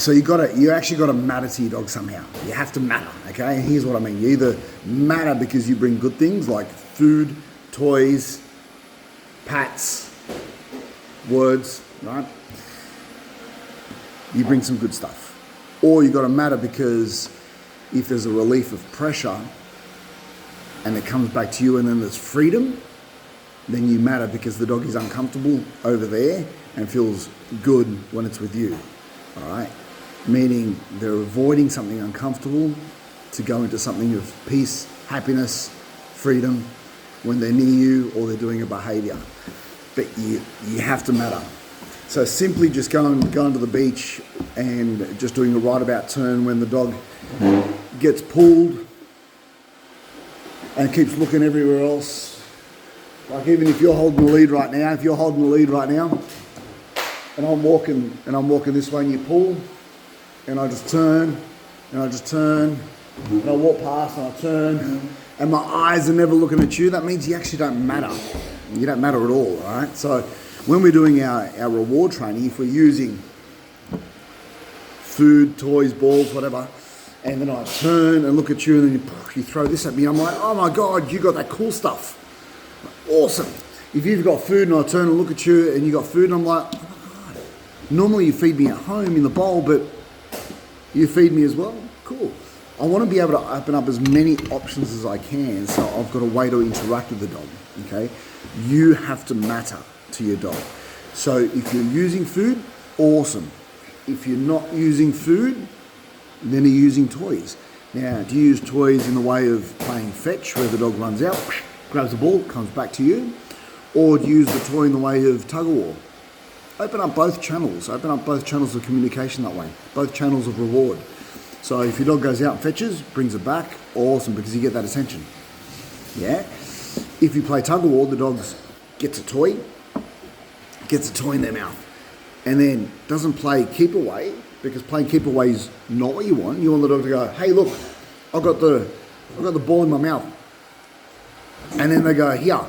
So you actually got to matter to your dog somehow. You have to matter, okay? And here's what I mean. You either matter because you bring good things like food, toys, pats, words, right? You bring some good stuff. Or you got to matter because if there's a relief of pressure and it comes back to you and then there's freedom, then you matter because the dog is uncomfortable over there and feels good when it's with you, all right? Meaning they're avoiding something uncomfortable to go into something of peace, happiness, freedom when they're near you or they're doing a behavior. But you have to matter. So simply just going to the beach and just doing a right about turn when the dog gets pulled and keeps looking everywhere else. Like even if you're holding the lead right now, and I'm walking this way and you pull, and I just turn, and I walk past and I turn, and my eyes are never looking at you, that means you actually don't matter. You don't matter at all, all right? So when we're doing our reward training, if we're using food, toys, balls, whatever, and then I turn and look at you and then you throw this at me, I'm like, oh my God, you got that cool stuff. Awesome. If you've got food and I turn and look at you and you got food and I'm like, oh my God, normally you feed me at home in the bowl, but you feed me as well? Cool. I want to be able to open up as many options as I can, so I've got a way to interact with the dog, okay? You have to matter to your dog. So if you're using food, awesome. If you're not using food, then you're using toys. Now, do you use toys in the way of playing fetch, where the dog runs out, grabs the ball, comes back to you? Or do you use the toy in the way of tug of war? Open up both channels. Open up both channels of communication that way. Both channels of reward. So if your dog goes out and fetches, brings it back, awesome, because you get that attention. Yeah? If you play tug of war, the dog gets a toy in their mouth, and then doesn't play keep away, because playing keep away is not what you want. You want the dog to go, hey, look, I've got the ball in my mouth. And then they go, here,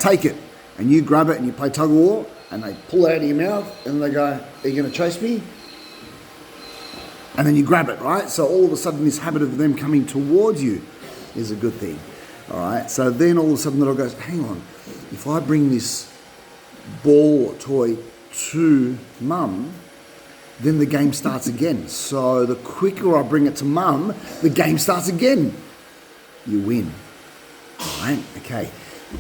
take it. And you grab it and you play tug of war, and they pull it out of your mouth, and they go, are you going to chase me? And then you grab it, right? So all of a sudden this habit of them coming towards you is a good thing, all right? So then all of a sudden the dog goes, hang on, if I bring this ball or toy to mum, then the game starts again. So the quicker I bring it to mum, the game starts again. You win, all right? Okay.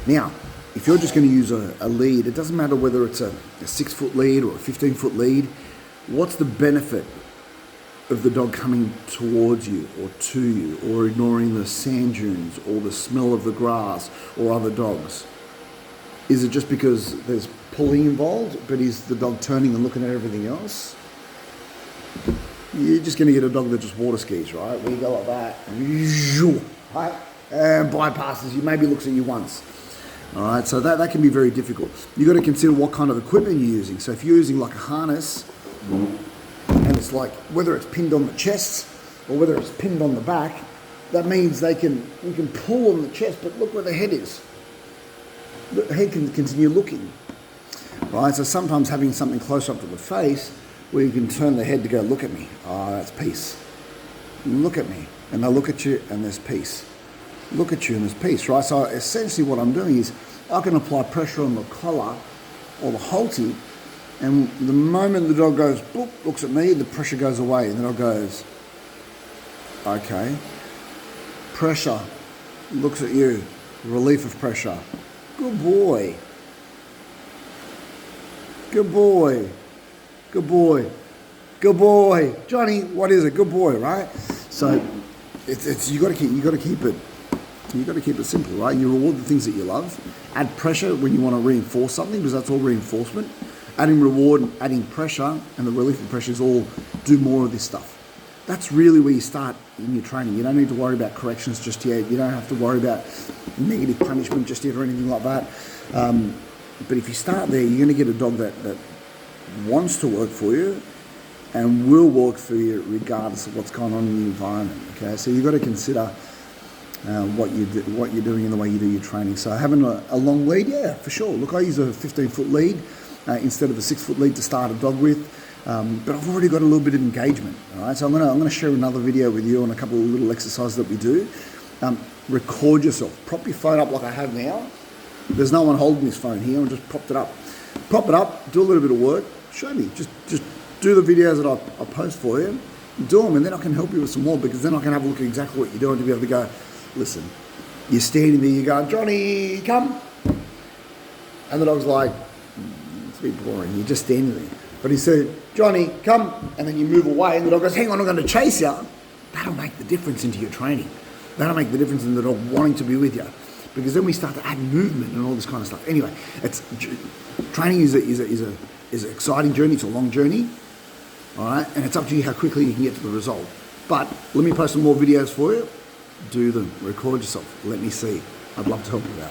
Now, if you're just going to use a lead, it doesn't matter whether it's a 6-foot lead or a 15-foot lead. What's the benefit of the dog coming towards you or to you, or ignoring the sand dunes or the smell of the grass or other dogs? Is it just because there's pulling involved, but is the dog turning and looking at everything else? You're just going to get a dog that just water skis, right? Where you go like that, right? And bypasses you, maybe looks at you once. All right, so that can be very difficult. You've got to consider what kind of equipment you're using. So if you're using like a harness, and it's like, whether it's pinned on the chest or whether it's pinned on the back, that means you can pull on the chest, but look where the head is. The head can continue looking, right? So sometimes having something close up to the face where you can turn the head to go, look at me. Oh, that's peace. Look at me. And they'll look at you and there's peace. Look at you and there's peace, right? So essentially what I'm doing is I can apply pressure on the collar or the halty, and the moment the dog goes, boop, looks at me, the pressure goes away, and the dog goes, okay. Pressure, looks at you, relief of pressure. Good boy. Good boy. Good boy. Good boy. Johnny, what is it? Good boy, right? So it's you got to keep it simple, right? You reward the things that you love. Add pressure when you want to reinforce something, because that's all reinforcement. Adding reward, adding pressure, and the relief of pressure is all do more of this stuff. That's really where you start in your training. You don't need to worry about corrections just yet. You don't have to worry about negative punishment just yet or anything like that. But if you start there, you're going to get a dog that wants to work for you and will work for you regardless of what's going on in the environment. Okay, so you've got to consider what you're doing in the way you do your training. So having a long lead, yeah, for sure. Look, I use a 15-foot lead instead of a 6-foot lead to start a dog with. But I've already got a little bit of engagement. All right, so I'm gonna share another video with you on a couple of little exercises that we do. Record yourself. Prop your phone up like I have now. There's no one holding this phone here. I just propped it up. Prop it up. Do a little bit of work. Show me. Just do the videos that I post for you. Do them, and then I can help you with some more, because then I can have a look at exactly what you're doing to be able to go, listen, you're standing there, you go, Johnny, come. And the dog's like, it's a bit boring. You're just standing there. But he said, Johnny, come. And then you move away, and the dog goes, hang on, I'm going to chase you. That'll make the difference into your training. That'll make the difference in the dog wanting to be with you. Because then we start to add movement and all this kind of stuff. Anyway, training is an exciting journey. It's a long journey. All right, and it's up to you how quickly you can get to the result. But let me post some more videos for you. Do them. Record yourself. Let me see. I'd love to help you out.